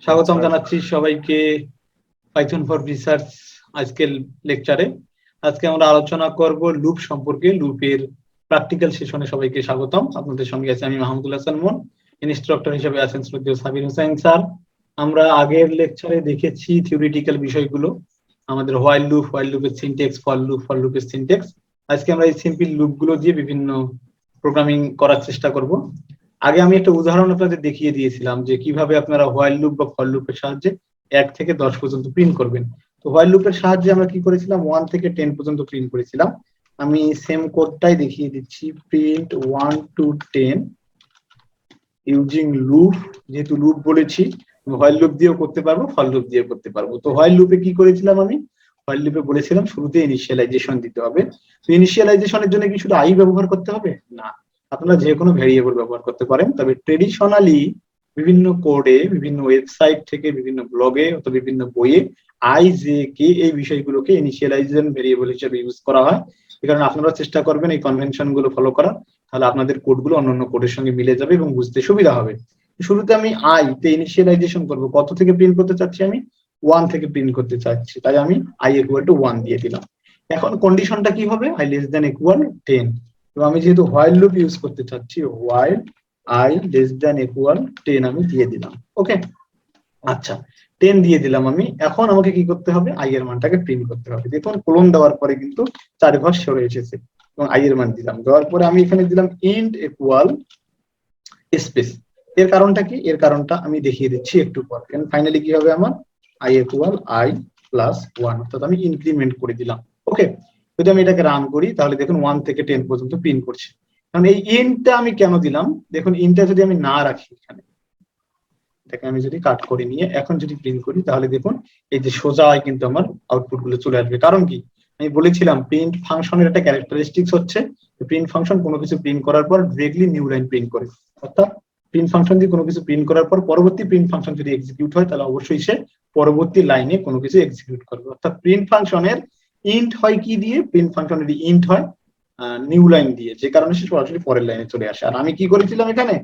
স্বাগতম জানাচ্ছি সবাইকে পাইথন ফর রিসার্চ আজকের লেকচারে। আজকে আমরা আলোচনা করব লুপ সম্পর্কে। লুপের প্র্যাকটিক্যাল সেশনে সবাইকে স্বাগতম। আপনাদের সঙ্গে আছে আমি মাহমুদুল হাসান মন, ইনস্ট্রাক্টর হিসেবে আছেন শ্রদ্ধেয় সাবির হোসেন স্যার। আমরা আগের লেকচারে দেখেছি থিওরিটিক্যাল বিষয়গুলো, আমাদের হোয়াইল লুপের সিনট্যাক্স, ফর লুপের সিনট্যাক্স। আজকে আমরা এই সিম্পল লুপগুলো দিয়ে বিভিন্ন প্রোগ্রামিং করার চেষ্টা করব। আগে আমি একটা উদাহরণ আপনাদের দেখিয়ে দিয়েছিলাম যে কিভাবে আপনারা হোয়াইল লুপ বা ফর লুপের সাহায্যে 1 থেকে 10 পর্যন্ত প্রিন্ট করবেন। তো হোয়াইল লুপের সাহায্যে আমরা কি করেছিলাম, 1 থেকে 10 পর্যন্ত প্রিন্ট করেছিলাম। আমি সেম কোডটাই দেখিয়ে দিচ্ছি, প্রিন্ট 1 to 10 ইউজিং লুপ। যেহেতু লুপ বলেছি, হোয়াইল লুপ দিয়েও করতে পারবো, ফর লুপ দিয়েও করতে পারবো। তো হোয়াইল লুপে কি করেছিলাম, আমি হোয়াইল লুপে বলেছিলাম শুরুতে ইনিশিয়ালাইজেশন দিতে হবে। তো ইনিশিয়ালাইজেশনের জন্য কি শুধু আই ব্যবহার করতে হবে? না, আপনারা যে কোনো ভেরিয়েবল ব্যবহার করতে পারেন। তবে ট্রেডিশনালি বিভিন্ন কোডে, বিভিন্ন ওয়েবসাইট থেকে, বিভিন্ন ব্লগে অথবা বিভিন্ন বইয়ে আই, জে, কে এই বিষয়গুলোকে ইনিশিয়ালাইজেশন ভেরিয়েবল হিসেবে ইউজ করা হয়। এই কারণে আপনারা চেষ্টা করবেন এই কনভেনশন গুলো ফলো করার, তাহলে আপনাদের কোডগুলো অন্যান্য কোডের সঙ্গে মিলে যাবে এবং বুঝতে সুবিধা হবে। শুরুতে আমি আই তে ইনিশিয়ালাইজেশন করবো। কত থেকে প্রিন্ট করতে চাচ্ছি? আমি 1 থেকে প্রিন্ট করতে চাচ্ছি, তাই আমি আই ইকুয়াল টু 1 দিয়ে দিলাম। এখন কন্ডিশনটা কি হবে? I less than equal 10। তো আমি যেহেতু হোয়াইল লুপ ইউজ করতে চাচ্ছি, while I less than equal 10 আমি দিয়ে দিলাম। ওকে, আচ্ছা 10 দিয়ে দিলাম আমি। এখন আমাকে কি করতে হবে? আই এর মানটাকে প্রিন্ট করতে হবে। দেখুন কোলন দেওয়ার পরে কিন্তু 4 ঘর সরে এসেছে এবং আই এর মান দিলাম। দেওয়ার পরে আমি এখানে দিলাম ইন্ট ইকুয়াল স্পেস। এর কারণটা কি? এর কারণটা আমি দেখিয়ে দিচ্ছি একটু পর। এন্ড ফাইনালি কি হবে আমার? আই ইকুয়াল আই প্লাস 1, অর্থাৎ আমি ইনক্রিমেন্ট করে দিলাম। ওকে, যদি আমি এটাকে রান করি তাহলে দেখুন 1 থেকে 10 পর্যন্ত প্রিন্ট করছে। কারণ এই ইনটা আমি কেন দিলাম? দেখুন ইনটা যদি আমি না রাখি এখানে, এটাকে আমি যদি কাট করে নিয়ে এখন যদি প্রিন্ট করি তাহলে দেখুন এই যে সোজা কিন্তু আমার আউটপুট গুলো চলে আসবে। কারণ কি? আমি বলেছিলাম প্রিন্ট ফাংশনের একটা ক্যারেক্টারিস্টিক্স হচ্ছে প্রিন্ট ফাংশন কোনো কিছু প্রিন্ট করার পর ডিরেক্টলি নিউ লাইন প্রিন্ট করে। অর্থাৎ প্রিন্ট ফাংশন দিয়ে কোনো কিছু প্রিন্ট করার পর পরবর্তী প্রিন্ট ফাংশন যদি এক্সিকিউট হয় তাহলে অবশ্যই সে পরবর্তী লাইনে কোনো কিছু এক্সিকিউট করবে। অর্থাৎ প্রিন্ট ফাংশনের ইন্ট হয় কি দিয়ে? প্রিন্ট ফাংশনের ইন্ট হয় নিউ লাইন দিয়ে, যে কারণে সে সরাসরি পরের লাইনে চলে আসে। আর আমি কি করেছিলাম এখানে?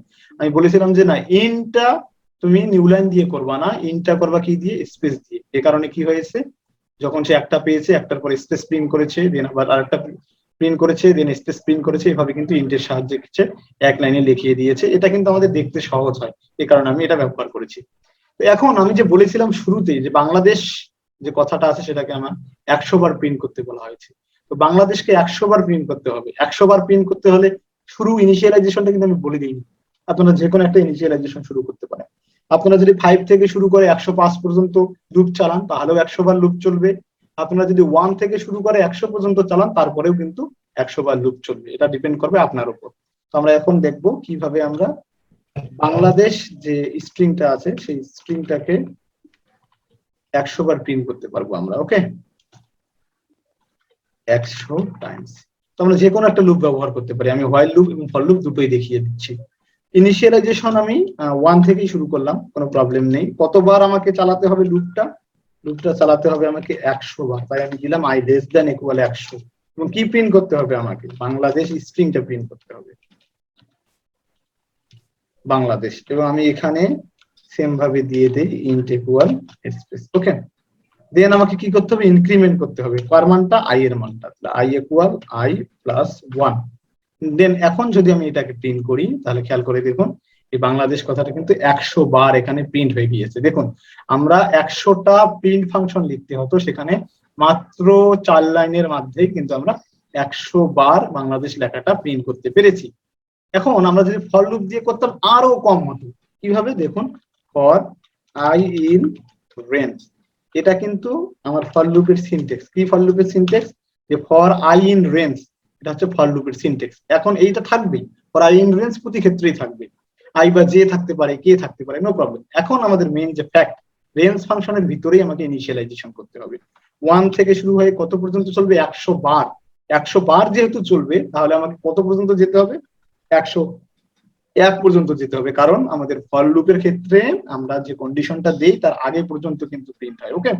আমি বলেছিলাম যে না, ইন্টটা তুমি নিউ লাইন দিয়ে করবা না, ইন্টটা করবা কি দিয়ে? স্পেস দিয়ে। এ কারণে কি হয়েছে, যখন সে একটা পেয়েছে, একটার পর স্পেস প্রিন্ট করেছে, দেন আবার আরেকটা প্রিন্ট করেছে, দেন স্পেস প্রিন্ট করেছে, এভাবে কিন্তু ইন্টের সাহায্যে কিছু এক লাইনে লিখিয়ে দিয়েছে। এটা কিন্তু আমাদের দেখতে সহজ হয়, এই কারণে আমি এটা ব্যবহার করেছি। তো এখন আমি যে বলেছিলাম শুরুতে যে বাংলাদেশ যে কথাটা আছে সেটাকে আমার 100 বার প্রিন্ট করতে বলা হয়েছে। তো বাংলাদেশকে 100 বার প্রিন্ট করতে হবে। 100 বার প্রিন্ট করতে হলে শুরু ইনিশিয়ালাইজেশনটা কিন্তু আমি বলে দিইনি। আপনারা যে কোনো একটা ইনিশিয়ালাইজেশন শুরু করতে পারেন। আপনারা যদি 5 থেকে শুরু করে 105 পর্যন্ত লুপ চালান তাহলেও 100 বার লুপ চলবে। আপনারা যদি 1 থেকে শুরু করে 100 পর্যন্ত চালান তারপরেও কিন্তু 100 বার লুপ চলবে। এটা ডিপেন্ড করবে আপনার উপর। তো আমরা এখন দেখব কিভাবে আমরা বাংলাদেশ যে স্ট্রিংটা আছে সেই স্ট্রিংটাকে 100 বার প্রিন্ট করতে পারবো আমরা। ওকে, 100 টাইমস। তো আমরা যে কোনো একটা লুপ ব্যবহার করতে পারি। আমি হোয়াইল লুপ এবং ফর লুপ দুটোই দেখিয়ে দিচ্ছি। ইনিশিয়ালাইজেশন আমি 1 থেকেই শুরু করলাম, কোনো প্রবলেম নেই। কতবার আমাকে চালাতে হবে লুপটা? লুপটা চালাতে হবে আমাকে 100 বার। তাই আমি দিলাম আই লেস দ্যান ইকুয়াল 100। এবং কি প্রিন্ট করতে হবে? আমাকে বাংলাদেশ স্ট্রিংটা প্রিন্ট করতে হবে, বাংলাদেশ। এবং আমি এখানে সেম ভাবে দিয়ে দেই ইন্ট ইকুয়াল স্পেস। ওকে, দেন আমাকে কি করতে হবে? ইনক্রিমেন্ট করতে হবে কার মানটা? আই এর মানটা। I equal I plus 1। দেন এখন যদি আমি এটাকে প্রিন্ট করি তাহলে খেয়াল করে দেখুন এই বাংলাদেশ কথাটা কিন্তু 100 বার এখানে প্রিন্ট হয়ে গিয়েছে। দেখুন আমরা 100টা প্রিন্ট ফাংশন লিখতে হতো, সেখানে মাত্র 4 লাইনের মধ্যেই কিন্তু আমরা 100 বার বাংলাদেশ লেখাটা প্রিন্ট করতে পেরেছি। এখন আমরা যদি ফর লুপ দিয়ে করতাম আরো কম হতো। কিভাবে? দেখুন, ফর আই ইন রেঞ্জ, এটা কিন্তু আমার ফর লুপের সিনট্যাক্স। কি ফর লুপের সিনট্যাক্স? যে ফর আই ইন রেঞ্জ, এটা হচ্ছে ফর লুপের সিনট্যাক্স। এখন এইটা থাকবেই, ফর আই ইন রেঞ্জ প্রতি ক্ষেত্রেই থাকবে। আই বা জে থাকতে পারে, কে থাকতে পারে, নো প্রবলেম। এখন আমাদের মেইন যে ফ্যাক্ট, রেঞ্জ ফাংশনের ভিতরেই আমাকে ইনিশিয়ালাইজেশন করতে হবে। 1 থেকে শুরু হয়ে কত পর্যন্ত চলবে? 100 বার। 100 বার যেহেতু চলবে তাহলে আমাকে কত পর্যন্ত যেতে হবে? 101 পর্যন্ত যেতে হবে। কারণ আমাদের ফর লুপের ক্ষেত্রে আমরা যে কন্ডিশনটা দেই তার আগে পর্যন্ত কিন্তু প্রিন্ট হয়। ওকে,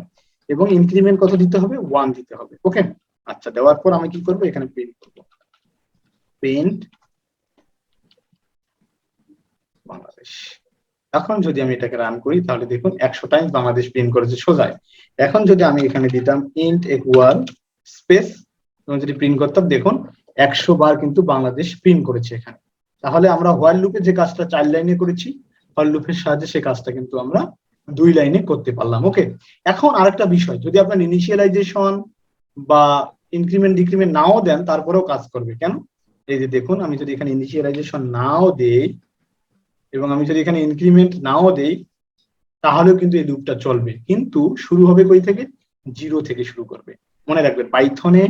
এবং ইনক্রিমেন্ট কত দিতে হবে? 1 দিতে হবে। ওকে, আচ্ছা, দেওয়ার পর আমি কি করব? এখানে প্রিন্ট করব, প্রিন্ট বাংলাদেশ। এখন যদি আমি এটাকে রান করি তাহলে দেখুন 100 টাইমস বাংলাদেশ প্রিন্ট করেছে সোজায়। এখন যদি আমি এখানে দিতাম ইন্ট ইকুয়াল স্পেস এবং যদি প্রিন্ট করতাম দেখুন 100 বার কিন্তু বাংলাদেশ প্রিন্ট করেছে এখানে। তাহলে আমরা হোয়াইল লুপে যে কাজটা 4 লাইনে করেছি, হোয়াইল লুপের সাহায্যে সেই কাজটা কিন্তু আমরা 2 লাইনে করতে পারলাম। ওকে, এখন আরেকটা বিষয়, যদি আপনার ইনিশিয়ালাইজেশন বা ইনক্রিমেন্ট ডিক্রিমেন্ট নাও দেন তারপরেও কাজ করবে। কেন? এই যে দেখুন, আমি যদি এখানে ইনিশিয়ালাইজেশন নাও দেই এবং আমি যদি এখানে ইনক্রিমেন্ট নাও দেই তাহলেও কিন্তু এই লুপটা চলবে, কিন্তু শুরু হবে কই থেকে? 0 থেকে শুরু করবে। মনে রাখবেন, পাইথনে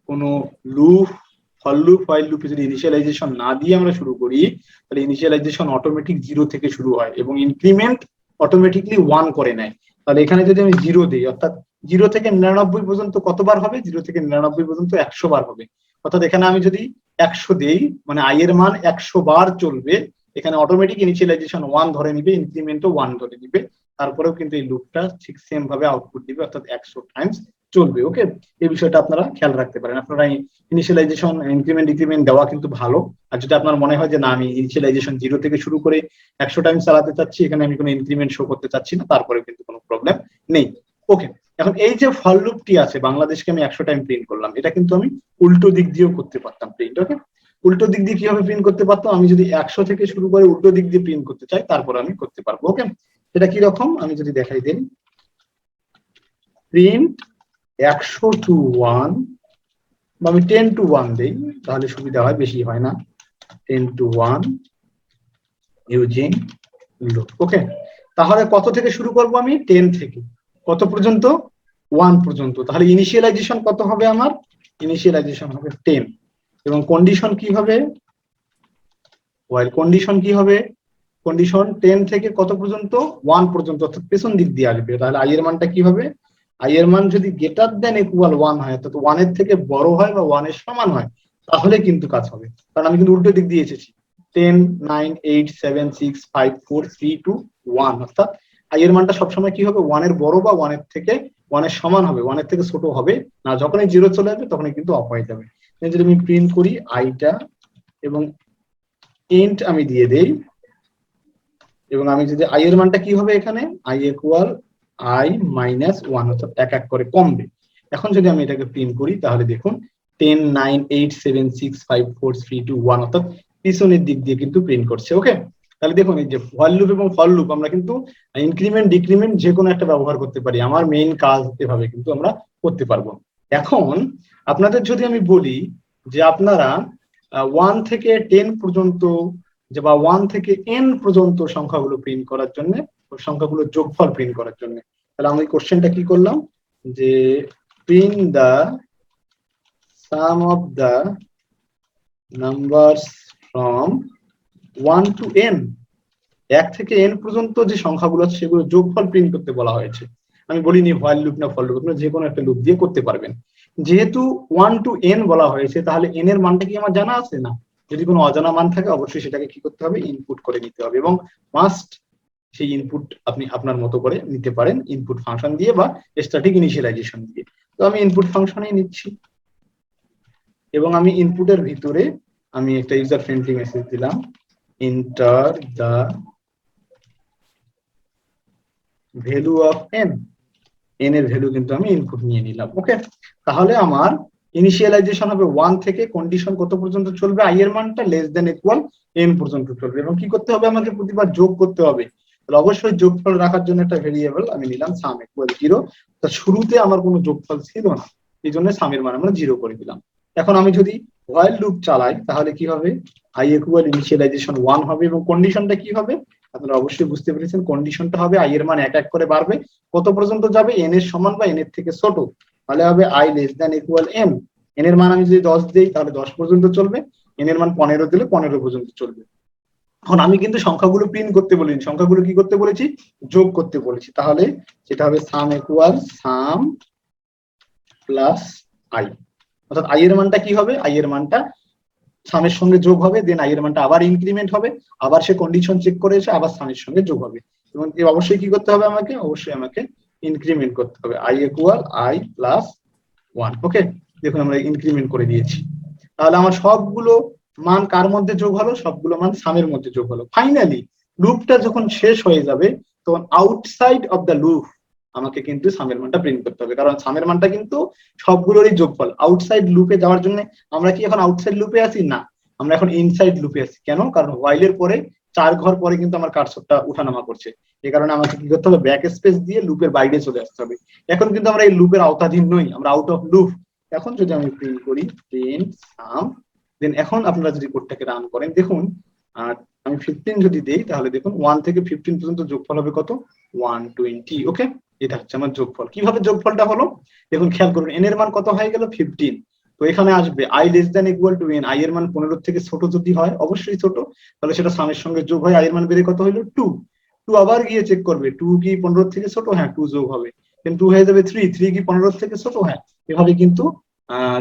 কোনো লুপ, ফর লুপ, হোয়াইল লুপে যদি ইনিশিয়ালাইজেশন না দিয়ে আমরা শুরু করি তাহলে ইনিশিয়ালাইজেশন অটোমেটিক 0 থেকে শুরু হয় এবং ইনক্রিমেন্ট অটোমেটিকলি 1 করে নেয়। তাহলে এখানে যদি আমি 0 দিই, অর্থাৎ 0 থেকে 99 পর্যন্ত কতবার হবে? 0 থেকে 99 পর্যন্ত 100 বার হবে। অর্থাৎ এখানে আমি যদি 100 দেই, মানে আই এর মান 100 বার চলবে। এখানে অটোমেটিক ইনিশিয়ালাইজেশন 1 ধরে নিবে, ইনক্রিমেন্টও 1 ধরে নিবে, তারপরেও কিন্তু এই লুপটা ঠিক সেম ভাবে আউটপুট দিবে, অর্থাৎ 100 টাইমস চলবে। ওকে, এই বিষয়টা আপনারা খেয়াল রাখতে পারেন। আপনারা ইনিশিয়ালাইজেশন, ইনক্রিমেন্ট ডিক্রিমেন্ট দেওয়া কিন্তু ভালো। আর যদি আপনার মনে হয় যে না, আমি ইনিশিয়ালাইজেশন 0 থেকে শুরু করে 100 টাইমস চালাতে চাচ্ছি, এখানে আমি কোনো ইনক্রিমেন্ট শো করতে চাচ্ছি না, তারপরে কিন্তু কোনো প্রবলেম নেই। ওকে, এখন এই যে ফর লুপটি আছে, বাংলাদেশকে আমি 100 টাইম প্রিন্ট করলাম, এটা কিন্তু আমি উল্টো দিক দিয়েও করতে পারতাম প্রিন্ট। ওকে, উল্টো দিক দিয়ে কিভাবে প্রিন্ট করতে পারতাম? আমি যদি 100 থেকে শুরু করে উল্টো দিক দিয়ে প্রিন্ট করতে চাই তারপর আমি করতে পারবো। ওকে, এটা কি রকম আমি যদি দেখাই দিই, প্রিন্ট 100 to 1 বা আমি 10 to 1 দেই তাহলে সুবিধা হয়, বেশি হয় না। 10 to 1 ইউজিং লুপ। ওকে, তাহলে কত থেকে শুরু করব? আমি 10 থেকে কত পর্যন্ত? 1 পর্যন্ত। তাহলে ইনিশিয়ালাইজেশন কত হবে আমার? ইনিশিয়ালাইজেশন হবে 10 এবং কন্ডিশন কি হবে? ওয়াইল কন্ডিশন কি হবে? কন্ডিশন 10 থেকে কত পর্যন্ত? 1 পর্যন্ত, অর্থাৎ পেছন দিক দিয়ে আসবে। তাহলে আই এর মানটা কি হবে? আই এর মান যদি গ্রেটার দেন ইকুয়াল 1 হয়, অর্থাৎ 1 এর থেকে বড় হয় বা 1 এর সমান হয়, তাহলে কিন্তু কাজ হবে। কারণ আমি কিন্তু উল্টো দিক দিয়ে এসেছি। 10 9 8 7 6 5 4 3 2 1, অর্থাৎ আই এর মানটা সবসময় কি হবে? 1 এর বড় বা 1 এর থেকে 1 এর সমান হবে, 1 এর থেকে ছোট হবে না। যখনই 0 চলে আসবে তখনই কিন্তু অফ হয়ে যাবে। যদি আমি প্রিন্ট করি আইটা এবং ইন্ট আমি দিয়ে দেই, এবং আমি যদি আই এর মানটা কি হবে? এখানে আই ইকুয়াল আই মাইনাস 1, অর্থাৎ এক এক করে কমবে। এখন যদি আমি এটাকে প্রিন্ট করি তাহলে দেখুন 10 9 8 7 6 5 4 3 2 1, অর্থাৎ পিছনের দিক দিয়ে কিন্তু প্রিন্ট করছে। ওকে, তাহলে দেখুন এই যে হোয়াইল লুপ এবং ফর লুপ আমরা কিন্তু ইনক্রিমেন্ট ডিক্রিমেন্ট যে কোনো একটা ব্যবহার করতে পারি। আমার মেইন কাজ এভাবে কিন্তু আমরা করতে পারবো। এখন আপনাদের যদি আমি বলি যে আপনারা 1 থেকে 10 পর্যন্ত যে বা 1 থেকে n পর্যন্ত সংখ্যাগুলো প্রিন্ট করার জন্য, সংখ্যাগুলো যোগফল প্রিন্ট করার জন্য, তাহলে আমি কোশ্চেনটা কি করলাম যে print the sum of the numbers from 1 to n, 1 থেকে n পর্যন্ত যে সংখ্যাগুলো আছে সেগুলো যোগফল প্রিন্ট করতে বলা হয়েছে। আমি বলিনি হোয়াইল লুপ না ফর লুপ, আপনারা যে কোনো একটা লুপ দিয়ে করতে পারবেন। যেহেতু 1 to n বলা হয়েছে তাহলে n এর মানটা কি আমার জানা আছে? না। যদি কোনো অজানা মান থাকে অবশ্যই সেটাকে কি করতে হবে? ইনপুট করে নিতে হবে, এবং মাস্ট সেই ইনপুট আপনি আপনার মতো করে নিতে পারেন, ইনপুট ফাংশন দিয়ে বা স্ট্যাটিক ইনিশিয়ালাইজেশন দিয়ে। তো আমি ইনপুট ফাংশনেই নিচ্ছি এবং আমি ইনপুটের ভিতরে আমি একটা ইউজার ফ্রেন্ডলি মেসেজ দিলাম, enter the value of n, n এর ভ্যালু কিন্তু আমি ইনপুট নিয়ে নিলাম। ওকে, তাহলে আমার ইনিশিয়ালাইজেশন হবে 1 থেকে, কন্ডিশন কত পর্যন্ত চলবে? আই এর মানটা লেস দেন ইকুয়াল n পর্যন্ত চলবে, এবং কি করতে হবে? আমাকে প্রতিবার যোগ করতে হবে। তাহলে অবশ্যই যোগফল রাখার জন্য একটা ভেরিয়েবল আমি নিলাম সাম ইকুয়াল 0। তা শুরুতে আমার কোনো যোগফল ছিল না, এই জন্য সামের মান আমরা 0 করে দিলাম। এখন আমি যদি হোয়াইল লুপ চালাই তাহলে কি হবে? আই ইকুয়াল ইনিশিয়ালাইজেশন 1 হবে, এবং কন্ডিশনটা কি হবে? আপনারা অবশ্যই বুঝতে পেরেছেন, কন্ডিশনটা হবে আই এর মান এক এক করে বাড়বে, কত পর্যন্ত যাবে? n এর সমান বা n এর থেকে ছোট, তাহলে হবে I less than equal n। n এর মান আমি যদি 10 দেই তাহলে 10 পর্যন্ত চলবে, n এর মান 15 দিলে 15 পর্যন্ত চলবে। এখন আমি কিন্তু সংখ্যাগুলো প্রিন্ট করতে বলিনি, সংখ্যাগুলো কি করতে বলেছি? যোগ করতে বলেছি। তাহলে সেটা হবে সাম ইকুয়াল সাম প্লাস আই, অর্থাৎ আই এর মানটা কি হবে? আই এর মানটা সামের সঙ্গে যোগ হবে, দেন আই এর মানটা আবার ইনক্রিমেন্ট হবে, আবার সে কন্ডিশন চেক করে এসে আবার সামের সঙ্গে যোগ হবে, এবং অবশ্যই কি করতে হবে? আমাকে অবশ্যই আমাকে ইনক্রিমেন্ট করতে হবে, আই ইকুয়াল আই প্লাস 1। ওকে, দেখুন আমরা ইনক্রিমেন্ট করে দিয়েছি। তাহলে আমার সবগুলো মান কার মধ্যে যোগ হলো? সবগুলো মান সামের মধ্যে যোগ হলো। ফাইনালি লুপটা যখন শেষ হয়ে যাবে তখন আউটসাইড অফ দ্য লুপ আমাকে কিন্তু সামের মানটা প্রিন্ট করতে হবে, কারণ সামের মানটা কিন্তু সবগুলোরই যোগফল। আউটসাইড লুপে যাওয়ার জন্য আমরা কি এখন আউটসাইড লুপে আছি? না, আমরা এখন ইনসাইড লুপে আছি। কেন? কারণ হোয়াইলের পরে 4 ঘর পরে কিন্তু আমার কার্সরটা উঠানামা করছে, এই কারণে আমাকে কি করতে হবে, ব্যাক স্পেস দিয়ে লুপের বাইরে চলে আসতে হবে। এখন কিন্তু আমরা এই লুপের আওতাধীন নই, আমরা আউট অফ লুপ। এখন যদি আমি প্রিন্ট করি প্রিন্ট সাম, দেন এখন আপনারা যদি কোডটাকে রান করেন দেখুন, আর আমি 15 যদি দেই তাহলে দেখুন 1 থেকে 15 পর্যন্ত যোগফল হবে কত? 120। ওকে, এটা হচ্ছে আমার যোগফল। কিভাবে যোগফলটা হলো দেখুন, খেয়াল করুন, n এর মান কত হয়ে গেল? 15। তো এখানে আসবে i less than equal to n, i এর মান 15 থেকে ছোট যদি হয়, অবশ্যই ছোট, তাহলে সেটা সামের সঙ্গে যোগ হয়, i এর মান বেড়ে কত হইলো? 2। 2 আবার গিয়ে চেক করবে 2 কি 15 থেকে ছোট? হ্যাঁ, 2 যোগ হবে, দেন 2 হয়ে যাবে 3, 3 কি 15 থেকে ছোট? হ্যাঁ। এভাবে কিন্তু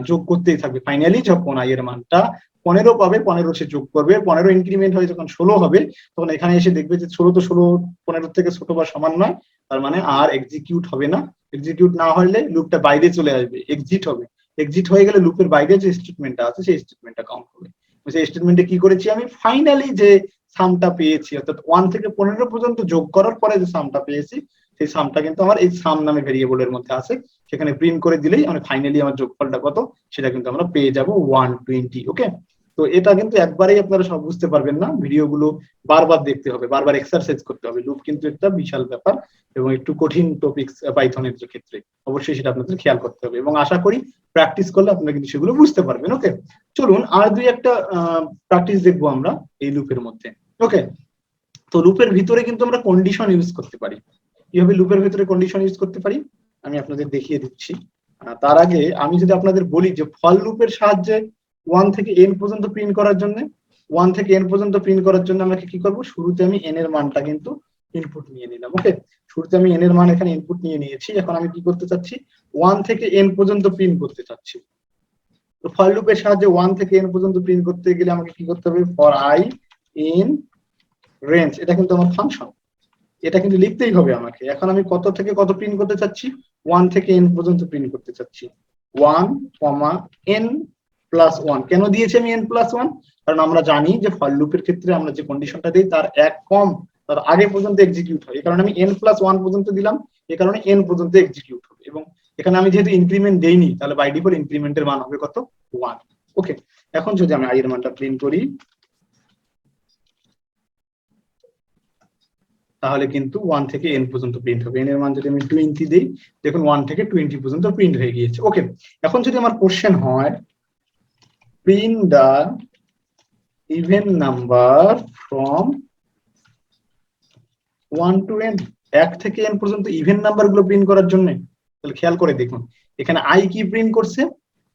যোগ করতেই থাকবে। ফাইনালি যখন i এর মানটা 15 পাবে, 15 সে যোগ করবে, 15 ইনক্রিমেন্ট হয়ে যখন 16 হবে তখন এখানে এসে দেখবে যে 16 তো 16 15 থেকে ছোট বা সমান নয়, তার মানে আর এক্সিকিউট হবে না। এক্সিকিউট না হলে লুপটা বাইরে চলে আসবে, এক্সিট হবে। এক্সিট হয়ে গেলে লুপের বাইরে যে স্টেটমেন্টটা আছে সেই স্টেটমেন্টটা কাউন্ট হবে। সেই স্টেটমেন্টে কি করেছি আমি? ফাইনালি যে সামটা পেয়েছি, অর্থাৎ 1 থেকে 15 পর্যন্ত যোগ করার পরে যে সামটা পেয়েছি, সেই সামটা কিন্তু আমার এই সাম নামে ভেরিয়েবলের মধ্যে আছে, সেখানে প্রিন্ট করে দিলেই মানে ফাইনালি আমার যোগফলটা কত সেটা কিন্তু আমরা পেয়ে যাব 120। ওকে, তো এটা কিন্তু একবারেই আপনারা সব বুঝতে পারবেন না, ভিডিওগুলো বারবার দেখতে হবে, বারবার এক্সারসাইজ করতে হবে। লুপ কিন্তু একটা বিশাল ব্যাপার এবং একটু কঠিন টপিকস পাইথনের ক্ষেত্রে, অবশ্যই সেটা আপনাদের খেয়াল করতে হবে এবং আশা করি প্র্যাকটিস করলে আপনারা কিন্তু সেগুলো বুঝতে পারবেন। ওকে, চলুন আর দুই একটা প্র্যাকটিস দেখবো আমরা এই লুপের মধ্যে। ওকে, তো লুপের ভিতরে কিন্তু আমরা কন্ডিশন ইউজ করতে পারি। কিভাবে লুপের ভিতরে কন্ডিশন ইউজ করতে পারি আমি আপনাদের দেখিয়ে দিচ্ছি। তার আগে আমি যদি আপনাদের বলি যে ফল লুপের সাহায্যে 1 থেকে n পর্যন্ত প্রিন্ট করার জন্য, 1 থেকে n পর্যন্ত প্রিন্ট করার জন্য আমাকে কি করব? শুরুতে আমি n এর মানটা কিন্তু ইনপুট নিয়ে নিলাম। ওকে, শুরুতে আমি n এর মান এখানে ইনপুট নিয়ে নিয়েছি। এখন আমি কি করতে চাচ্ছি? 1 থেকে n পর্যন্ত প্রিন্ট করতে চাচ্ছি। তো ফর লুপের সাহায্যে 1 থেকে n পর্যন্ত প্রিন্ট করতে গেলে আমাকে কি করতে হবে? ফর i ইন রেঞ্জ, এটা কিন্তু আমার ফাংশন, এটা কিন্তু লিখতেই হবে আমাকে। এখন আমি কত থেকে কত প্রিন্ট করতে চাচ্ছি? 1 থেকে n পর্যন্ত প্রিন্ট করতে চাচ্ছি। 1, n প্লাস 1। কেন দিয়েছি আমি n প্লাস 1? কারণ আমরা জানি যে ফর লুপের ক্ষেত্রে আমরা যে কন্ডিশনটা দিই তার এক কম তার আগে পর্যন্ত এক্সিকিউট হয়, এই কারণে আমি n প্লাস 1 পর্যন্ত দিলাম, এই কারণে n পর্যন্ত এক্সিকিউট হবে। এবং এখানে আমি যেহেতু ইনক্রিমেন্ট দেইনি তাহলে বাই ডিফল্ট ইনক্রিমেন্টের মান হবে কত? 1। ওকে, এখন যদি আমি i এর মানটা প্রিন্ট করি তাহলে কিন্তু 1 থেকে n পর্যন্ত প্রিন্ট হবে। n এর মান যদি আমি 20 দেই দেখুন 1 থেকে 20 পর্যন্ত প্রিন্ট হয়ে গিয়েছে। ওকে, এখন যদি আমার কোশ্চেন হয় print the even number from 1 to n, 1 থেকে n পর্যন্ত ইভেন নাম্বার গুলো প্রিন্ট করার জন্য, তাহলে খেয়াল করে দেখুন এখানে i কি প্রিন্ট করছে?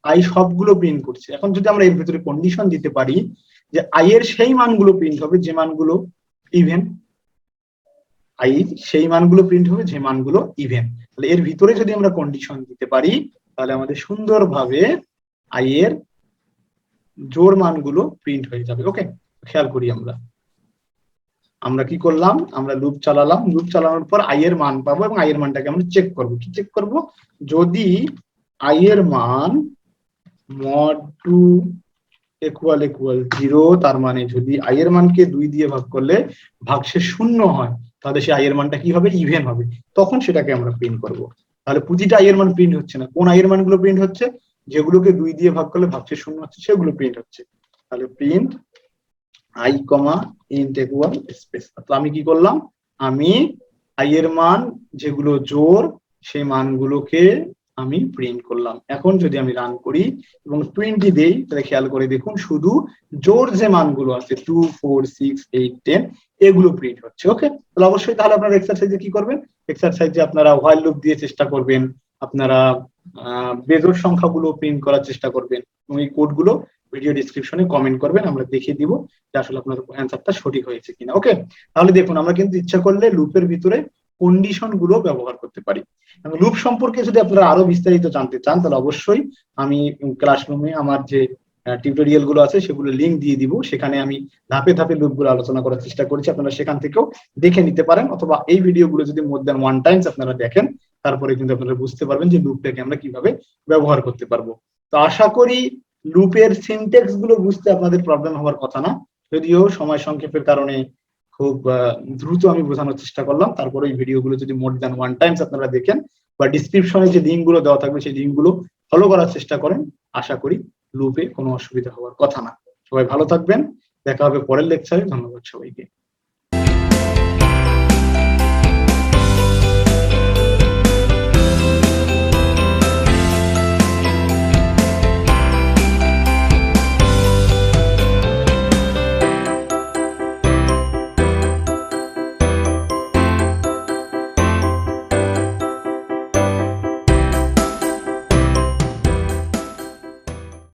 i সবগুলো প্রিন্ট করছে। এখন যদি আমরা এর ভিতরে কন্ডিশন দিতে পারি যে i এর সেই মানগুলো প্রিন্ট হবে যে মানগুলো ইভেন, i সেই মানগুলো প্রিন্ট হবে যে মানগুলো ইভেন, তাহলে এর ভিতরে যদি আমরা কন্ডিশন দিতে পারি তাহলে আমাদের সুন্দরভাবে i এর জোড় মানগুলো প্রিন্ট হয়ে যাবে। ওকে, খেয়াল করি আমরা কি করলাম? আমরা লুপ চালালাম, লুপ চালানোর পর i এর মান পাবো এবং i এর মানটাকে আমরা চেক করব। কি চেক করব? যদি i এর মান mod 2 ইকুয়াল 0, তার মানে যদি i এর মানকে 2 দিয়ে ভাগ করলে ভাগশেষ 0 হয় তাহলে সেই i এর মানটা কি হবে? ইভেন হবে, তখন সেটাকে আমরা প্রিন্ট করব। তাহলে প্রতিটা i এর মান প্রিন্ট হচ্ছে না, কোন i এর মানগুলো প্রিন্ট হচ্ছে? যেগুলোকে 2 দিয়ে ভাগ করলে ভাগশেষ 0 হচ্ছে সেগুলো প্রিন্ট হচ্ছে। তাহলে print i, int equal space. তো আমি কি করলাম? আমি i এর মান যেগুলো জোড় সেই মানগুলোকে আমি প্রিন্ট করলাম। এখন যদি আমি রান করি এবং 20 দেই তাহলে খেয়াল করে দেখুন শুধু জোড় যে মানগুলো আছে 2, 4, 6, 8, 10 এগুলো প্রিন্ট হচ্ছে। ওকে, তাহলে অবশ্যই তাহলে আপনারা এক্সারসাইজে কি করবেন? এক্সারসাইজে আপনারা হোয়াইল লুপ দিয়ে চেষ্টা করবেন, আপনারা বেজোড় সংখ্যাগুলো প্রিন্ট করার চেষ্টা করবেন এবং এই কোডগুলো ভিডিও ডেসক্রিপশনে কমেন্ট করবেন, আমরা দেখিয়ে দিব যে আসলে আপনার অ্যান্সারটা সঠিক হয়েছে কিনা। ওকে, তাহলে দেখুন আমরা কিন্তু ইচ্ছা করলে লুপের ভিতরে কন্ডিশন গুলো ব্যবহার করতে পারি। লুপ সম্পর্কে যদি আপনারা আরো বিস্তারিত জানতে চান তাহলে অবশ্যই আমি ক্লাসরুমে আমার যে টিউটোরিয়াল গুলো আছে সেগুলো লিংক দিয়ে দিব, সেখানে আমি ধাপে ধাপে লুপ গুলো আলোচনা করার চেষ্টা করেছি, আপনারা সেখান থেকেও দেখে নিতে পারেন, অথবা এই ভিডিওগুলো যদি মোর দ্যান 1 টাইমস আপনারা দেখেন তারপরে কিন্তু আপনারা বুঝতে পারবেন যে লুপটাকে আমরা কিভাবে ব্যবহার করতে পারবো। তো আশা করি লুপের সিনট্যাক্স গুলো বুঝতে আপনাদের প্রবলেম হওয়ার কথা না, যদিও সময় সংক্ষেপের কারণে খুব দ্রুত আমি বোঝানোর চেষ্টা করলাম। তারপরে এই ভিডিওগুলো যদি মোর দ্যান 1 টাইমস আপনারা দেখেন বা ডিসক্রিপশনে যে লিঙ্কগুলো দেওয়া থাকবে সেই লিঙ্কগুলো ফলো করার চেষ্টা করেন, আশা করি লুপে কোনো অসুবিধা হওয়ার কথা না। সবাই ভালো থাকবেন, দেখা হবে পরের লেকচারে। ধন্যবাদ সবাইকে।